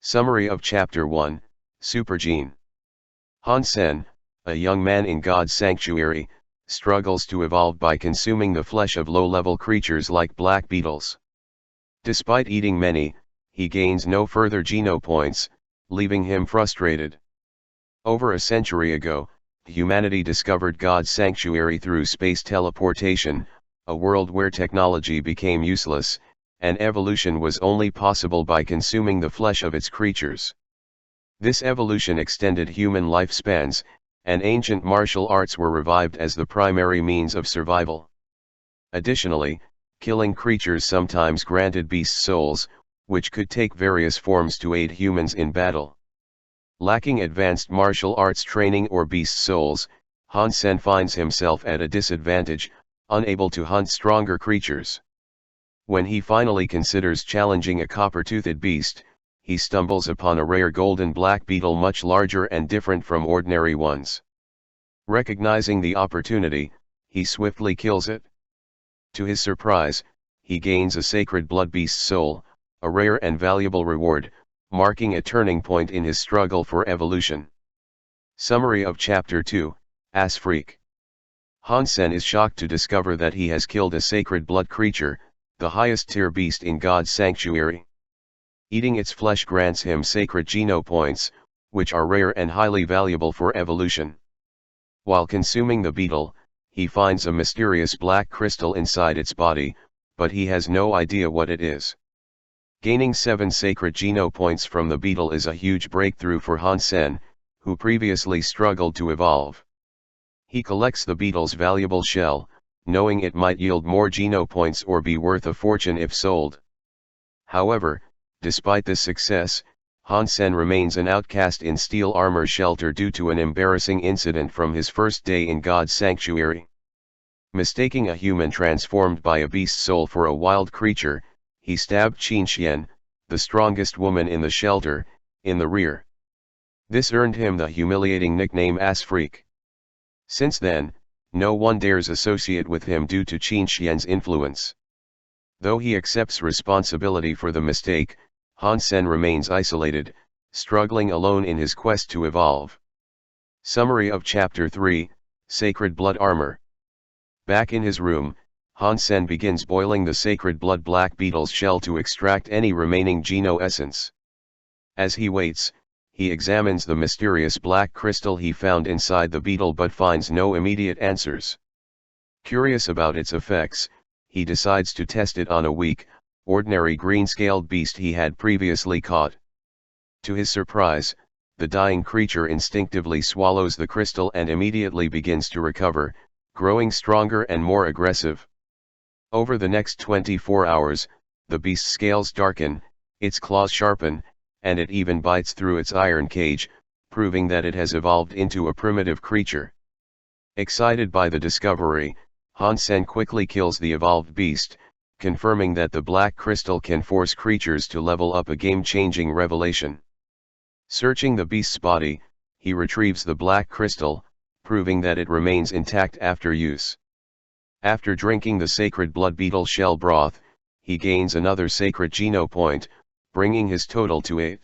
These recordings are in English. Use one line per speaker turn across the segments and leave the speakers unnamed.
Summary of Chapter 1, Supergene. Han-sen, a young man in God's sanctuary, struggles to evolve by consuming the flesh of low-level creatures like black beetles. Despite eating many, he gains no further genopoints, leaving him frustrated. Over a century ago, humanity discovered God's sanctuary through space teleportation, a world where technology became useless, and evolution was only possible by consuming the flesh of its creatures. This evolution extended human lifespans, and ancient martial arts were revived as the primary means of survival. Additionally, killing creatures sometimes granted beasts souls, which could take various forms to aid humans in battle. Lacking advanced martial arts training or beast souls, Han-sen finds himself at a disadvantage, unable to hunt stronger creatures. When he finally considers challenging a copper-toothed beast, he stumbles upon a rare golden black beetle much larger and different from ordinary ones. Recognizing the opportunity, he swiftly kills it. To his surprise, he gains a sacred blood beast soul, a rare and valuable reward, marking a turning point in his struggle for evolution. Summary of Chapter 2, Ass Freak. Han-sen is shocked to discover that he has killed a sacred blood creature, the highest tier beast in God's sanctuary. Eating its flesh grants him sacred genopoints, which are rare and highly valuable for evolution. While consuming the beetle, he finds a mysterious black crystal inside its body, but he has no idea what it is. Gaining 7 sacred genopoints from the beetle is a huge breakthrough for Han-sen, who previously struggled to evolve. He collects the beetle's valuable shell, knowing it might yield more genopoints or be worth a fortune if sold. However, despite this success, Han-sen remains an outcast in steel armor shelter due to an embarrassing incident from his first day in God's sanctuary. Mistaking a human transformed by a beast soul for a wild creature, he stabbed Qinxian, the strongest woman in the shelter, in the rear. This earned him the humiliating nickname Ass Freak. Since then, no one dares associate with him due to Qinxian's influence. Though he accepts responsibility for the mistake, Han-sen remains isolated, struggling alone in his quest to evolve. Summary of Chapter 3, Sacred Blood Armor. Back in his room, Han-sen begins boiling the sacred blood black beetle's shell to extract any remaining geno essence. As he waits, he examines the mysterious black crystal he found inside the beetle but finds no immediate answers. Curious about its effects, he decides to test it on a weak, ordinary green-scaled beast he had previously caught. To his surprise, the dying creature instinctively swallows the crystal and immediately begins to recover, growing stronger and more aggressive. Over the next 24 hours, the beast's scales darken, its claws sharpen, and it even bites through its iron cage, proving that it has evolved into a primitive creature. Excited by the discovery, Han-sen quickly kills the evolved beast, confirming that the black crystal can force creatures to level up, a game-changing revelation. Searching the beast's body, he retrieves the black crystal, proving that it remains intact after use. After drinking the sacred blood beetle shell broth, he gains another sacred genopoint, bringing his total to 8.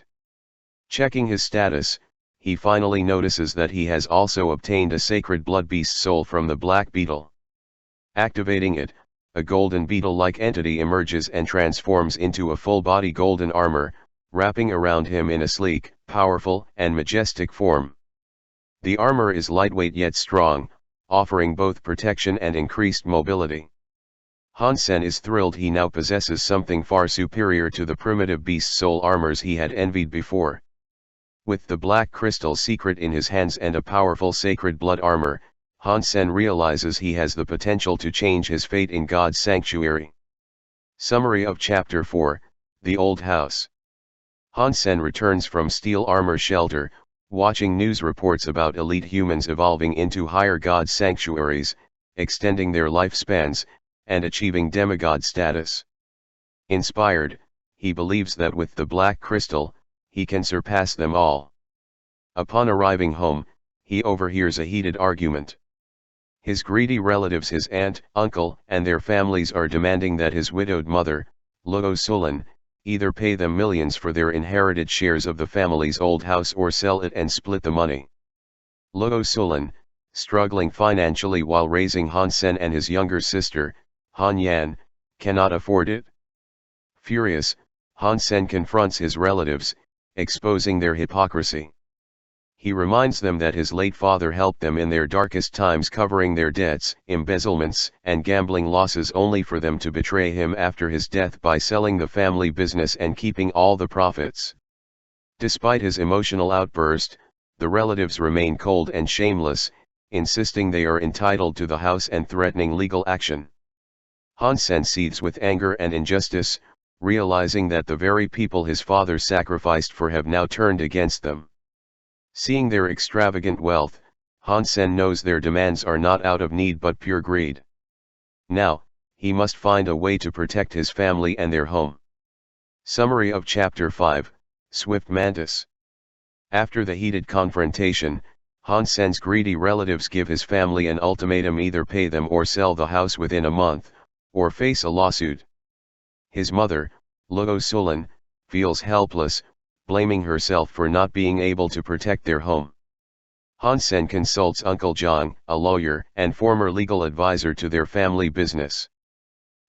Checking his status, he finally notices that he has also obtained a sacred blood beast soul from the black beetle. Activating it, a golden beetle-like entity emerges and transforms into a full-body golden armor, wrapping around him in a sleek, powerful, and majestic form. The armor is lightweight yet strong, offering both protection and increased mobility. Han-sen is thrilled he now possesses something far superior to the primitive beast soul armors he had envied before. With the black crystal secret in his hands and a powerful sacred blood armor, Han-sen realizes he has the potential to change his fate in God's sanctuary. Summary of Chapter 4, The Old House. Han-sen returns from steel armor shelter, watching news reports about elite humans evolving into higher God sanctuaries, extending their lifespans, and achieving demigod status. Inspired, he believes that with the black crystal, he can surpass them all. Upon arriving home, he overhears a heated argument. His greedy relatives, his aunt, uncle, and their families are demanding that his widowed mother, Luo Sulan, either pay them millions for their inherited shares of the family's old house or sell it and split the money. Luo Sulan, struggling financially while raising Han Sen and his younger sister, Han Yan, cannot afford it. Furious, Han Sen confronts his relatives, exposing their hypocrisy. He reminds them that his late father helped them in their darkest times, covering their debts, embezzlements, and gambling losses, only for them to betray him after his death by selling the family business and keeping all the profits. Despite his emotional outburst, the relatives remain cold and shameless, insisting they are entitled to the house and threatening legal action. Han Sen seethes with anger and injustice, realizing that the very people his father sacrificed for have now turned against them. Seeing their extravagant wealth, Han Sen knows their demands are not out of need but pure greed. Now, he must find a way to protect his family and their home. Summary of Chapter 5, Swift Mantis. After the heated confrontation, Han Sen's greedy relatives give his family an ultimatum: either pay them or sell the house within a month, or face a lawsuit. His mother, Luo Sulan, feels helpless, blaming herself for not being able to protect their home. Han Sen consults Uncle Zhang, a lawyer and former legal advisor to their family business.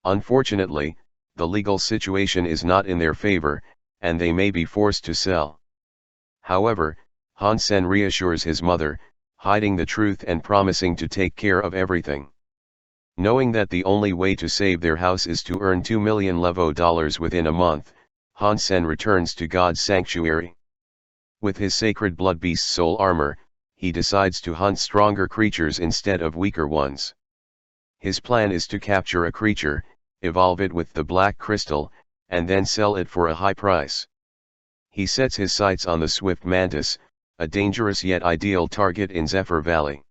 Unfortunately, the legal situation is not in their favor, and they may be forced to sell. However, Han Sen reassures his mother, hiding the truth and promising to take care of everything. Knowing that the only way to save their house is to earn 2 million levo dollars within a month, Han Sen returns to God's sanctuary. With his sacred blood beast soul armor, he decides to hunt stronger creatures instead of weaker ones. His plan is to capture a creature, evolve it with the black crystal, and then sell it for a high price. He sets his sights on the swift mantis, a dangerous yet ideal target in Zephyr Valley.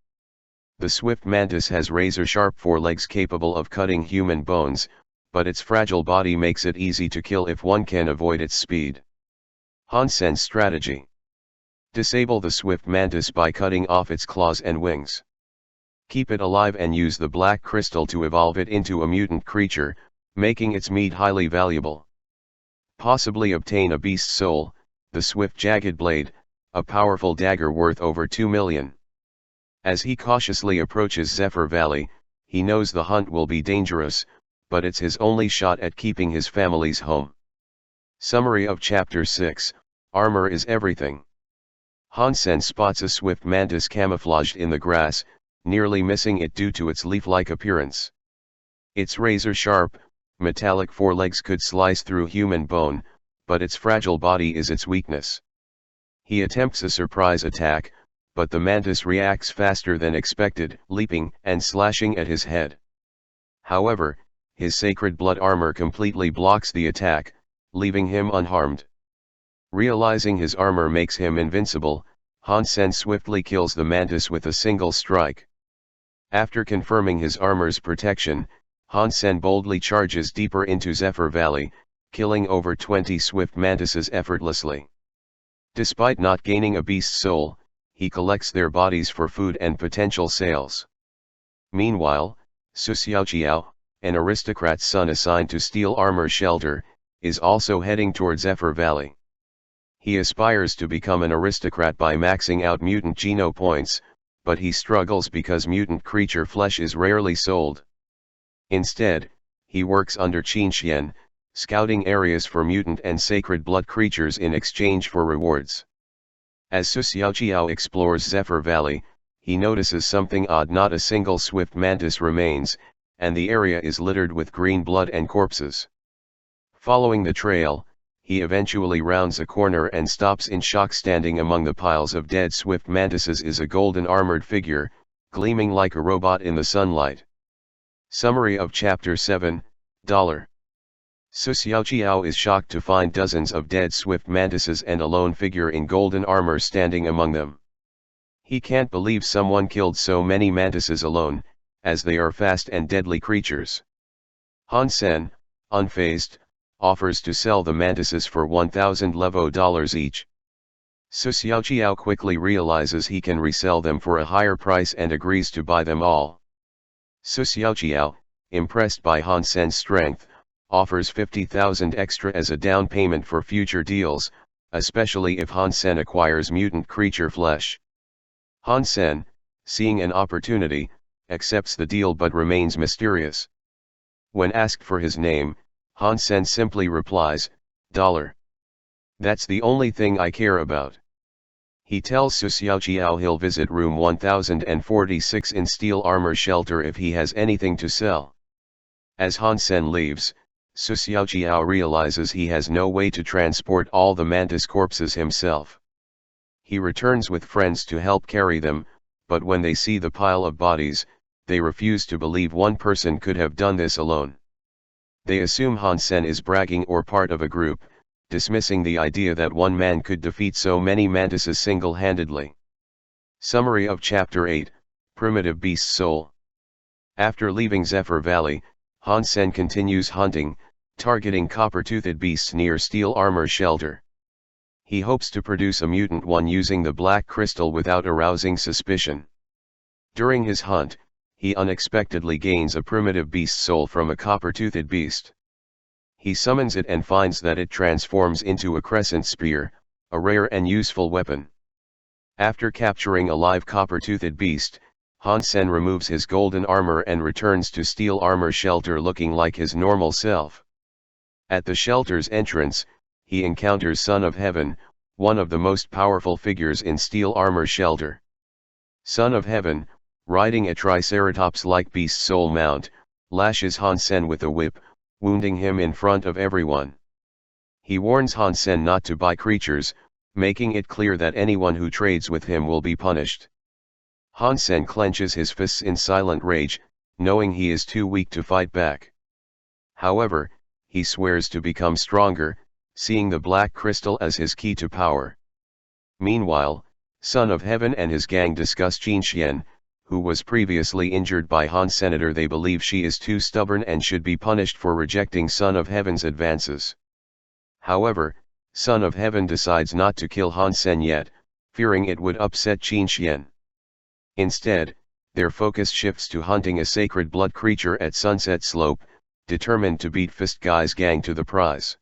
The swift mantis has razor-sharp forelegs capable of cutting human bones, but its fragile body makes it easy to kill if one can avoid its speed. Han Sen's strategy: disable the swift mantis by cutting off its claws and wings. Keep it alive and use the black crystal to evolve it into a mutant creature, making its meat highly valuable. Possibly obtain a beast soul, the swift jagged blade, a powerful dagger worth over 2 million. As he cautiously approaches Zephyr Valley, he knows the hunt will be dangerous, but it's his only shot at keeping his family's home. Summary of Chapter 6, Armor is Everything. Han Sen spots a swift mantis camouflaged in the grass, nearly missing it due to its leaf-like appearance. Its razor-sharp, metallic forelegs could slice through human bone, but its fragile body is its weakness. He attempts a surprise attack, but the mantis reacts faster than expected, leaping and slashing at his head. However, his sacred blood armor completely blocks the attack, leaving him unharmed. Realizing his armor makes him invincible, Han Sen swiftly kills the mantis with a single strike. After confirming his armor's protection, Han Sen boldly charges deeper into Zephyr Valley, killing over 20 swift mantises effortlessly. Despite not gaining a beast soul, he collects their bodies for food and potential sales. Meanwhile, Su Xiaoqiao, an aristocrat's son assigned to Steel Armor Shelter, is also heading toward Zephyr Valley. He aspires to become an aristocrat by maxing out mutant geno points, but he struggles because mutant creature flesh is rarely sold. Instead, he works under Qin Xian, scouting areas for mutant and sacred blood creatures in exchange for rewards. As Su Xiaoqiao explores Zephyr Valley, he notices something odd: not a single swift mantis remains, and the area is littered with green blood and corpses. Following the trail, he eventually rounds a corner and stops in shock. Standing among the piles of dead swift mantises is a golden armored figure, gleaming like a robot in the sunlight. Summary of Chapter 7, $. Su Xiaoqiao is shocked to find dozens of dead swift mantises and a lone figure in golden armor standing among them. He can't believe someone killed so many mantises alone, as they are fast and deadly creatures. Han Sen, unfazed, offers to sell the mantises for 1,000 levo dollars each. Su Xiaoqiao quickly realizes he can resell them for a higher price and agrees to buy them all. Su Xiaoqiao, impressed by Han Sen's strength, offers 50,000 extra as a down payment for future deals, especially if Hansen acquires mutant creature flesh. Hansen, seeing an opportunity, accepts the deal but remains mysterious. When asked for his name, Hansen simply replies, "Dollar. That's the only thing I care about." He tells Su Xiaoqiao he'll visit room 1046 in Steel Armor Shelter if he has anything to sell. As Hansen leaves, Su Xiaoqiao realizes he has no way to transport all the Mantis corpses himself. He returns with friends to help carry them, but when they see the pile of bodies, they refuse to believe one person could have done this alone. They assume Hansen is bragging or part of a group, dismissing the idea that one man could defeat so many mantises single-handedly. Summary of Chapter 8, Primitive Beast Soul. After leaving Zephyr Valley, Hansen continues hunting, targeting copper-toothed beasts near Steel Armor Shelter. He hopes to produce a mutant one using the black crystal without arousing suspicion. During his hunt, he unexpectedly gains a primitive beast soul from a copper-toothed beast. He summons it and finds that it transforms into a crescent spear, a rare and useful weapon. After capturing a live copper-toothed beast, Hansen removes his golden armor and returns to Steel Armor Shelter looking like his normal self. At the shelter's entrance, he encounters Son of Heaven, one of the most powerful figures in Steel Armor Shelter. Son of Heaven, riding a triceratops-like beast soul mount, lashes Hansen with a whip, wounding him in front of everyone. He warns Hansen not to buy creatures, making it clear that anyone who trades with him will be punished. Hansen clenches his fists in silent rage, knowing he is too weak to fight back. However, he swears to become stronger, seeing the black crystal as his key to power. Meanwhile, Son of Heaven and his gang discuss Jinxian, who was previously injured by Hansen. They believe she is too stubborn and should be punished for rejecting Son of Heaven's advances. However, Son of Heaven decides not to kill Hansen yet, fearing it would upset Jinxian. Instead, their focus shifts to hunting a sacred blood creature at Sunset Slope, determined to beat Fist Guy's gang to the prize.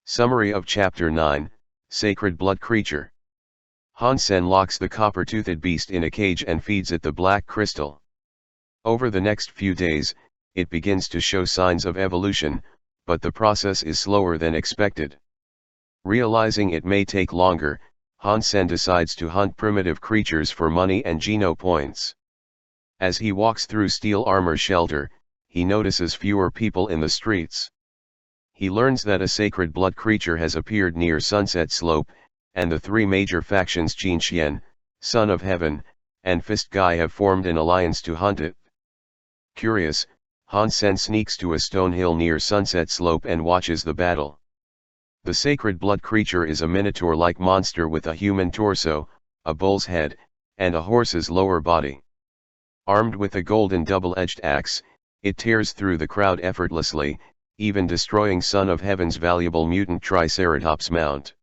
Summary of Chapter 9, Sacred Blood Creature. Hansen locks the copper-toothed beast in a cage and feeds it the black crystal. Over the next few days, it begins to show signs of evolution, but the process is slower than expected. Realizing it may take longer, Hansen decides to hunt primitive creatures for money and geno points. As he walks through Steel Armor Shelter, he notices fewer people in the streets. He learns that a sacred blood creature has appeared near Sunset Slope, and the three major factions Jinxian, Son of Heaven, and Fist Guy have formed an alliance to hunt it. Curious, Hansen sneaks to a stone hill near Sunset Slope and watches the battle. The sacred blood creature is a minotaur-like monster with a human torso, a bull's head, and a horse's lower body. Armed with a golden double-edged axe, it tears through the crowd effortlessly, even destroying Son of Heaven's valuable mutant Triceratops mount.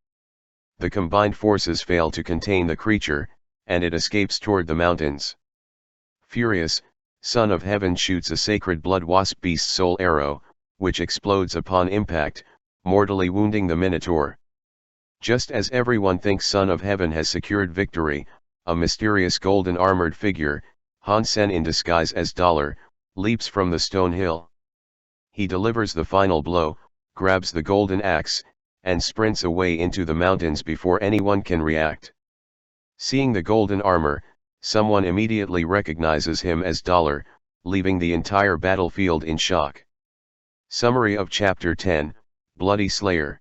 The combined forces fail to contain the creature, and it escapes toward the mountains. Furious, Son of Heaven shoots a sacred blood wasp beast soul arrow, which explodes upon impact, mortally wounding the Minotaur. Just as everyone thinks Son of Heaven has secured victory, a mysterious golden armored figure, Hansen in disguise as Dollar, leaps from the stone hill. He delivers the final blow, grabs the golden axe, and sprints away into the mountains before anyone can react. Seeing the golden armor, someone immediately recognizes him as Dollar, leaving the entire battlefield in shock. Summary of Chapter 10, Bloody Slayer.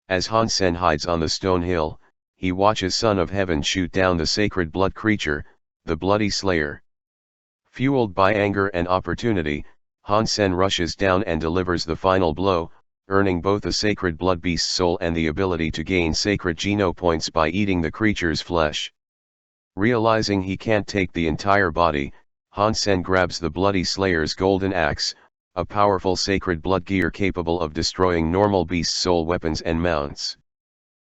As Hansen hides on the stone hill, he watches Son of Heaven shoot down the sacred blood creature, the Bloody Slayer. Fueled by anger and opportunity, Hansen rushes down and delivers the final blow, earning both a sacred blood beast soul and the ability to gain sacred geno points by eating the creature's flesh. Realizing he can't take the entire body, Hansen grabs the Bloody Slayer's golden axe, a powerful sacred blood gear capable of destroying normal beast soul weapons and mounts.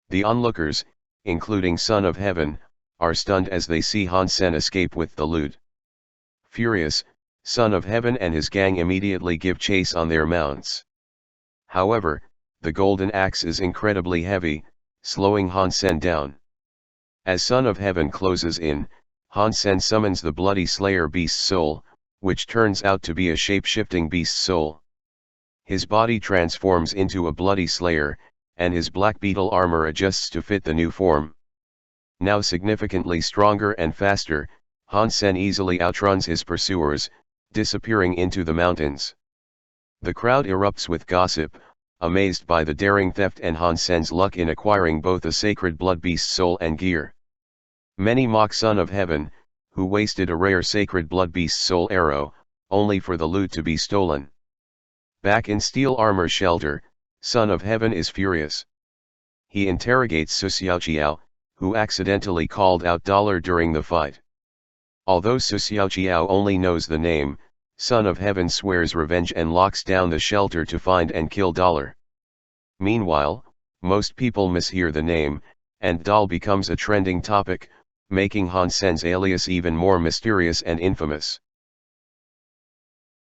The onlookers, including Son of Heaven, are stunned as they see Hansen escape with the loot. Furious, Son of Heaven and his gang immediately give chase on their mounts. However, the golden axe is incredibly heavy, slowing Han Sen down. As Son of Heaven closes in, Han Sen summons the Bloody Slayer Beast Soul, which turns out to be a shape-shifting beast soul. His body transforms into a Bloody Slayer, and his Black Beetle armor adjusts to fit the new form. Now significantly stronger and faster, Han Sen easily outruns his pursuers, disappearing into the mountains. The crowd erupts with gossip, amazed by the daring theft and Han Sen's luck in acquiring both a sacred blood beast soul and gear. Many mock Son of Heaven, who wasted a rare sacred blood beast soul arrow, only for the loot to be stolen. Back in Steel Armor Shelter, Son of Heaven is furious. He interrogates Su Xiaoqiao, who accidentally called out Dollar during the fight. Although Su Xiaoqiao only knows the name, Son of Heaven swears revenge and locks down the shelter to find and kill Dollar. Meanwhile, most people mishear the name, and Doll becomes a trending topic, making Han Sen's alias even more mysterious and infamous.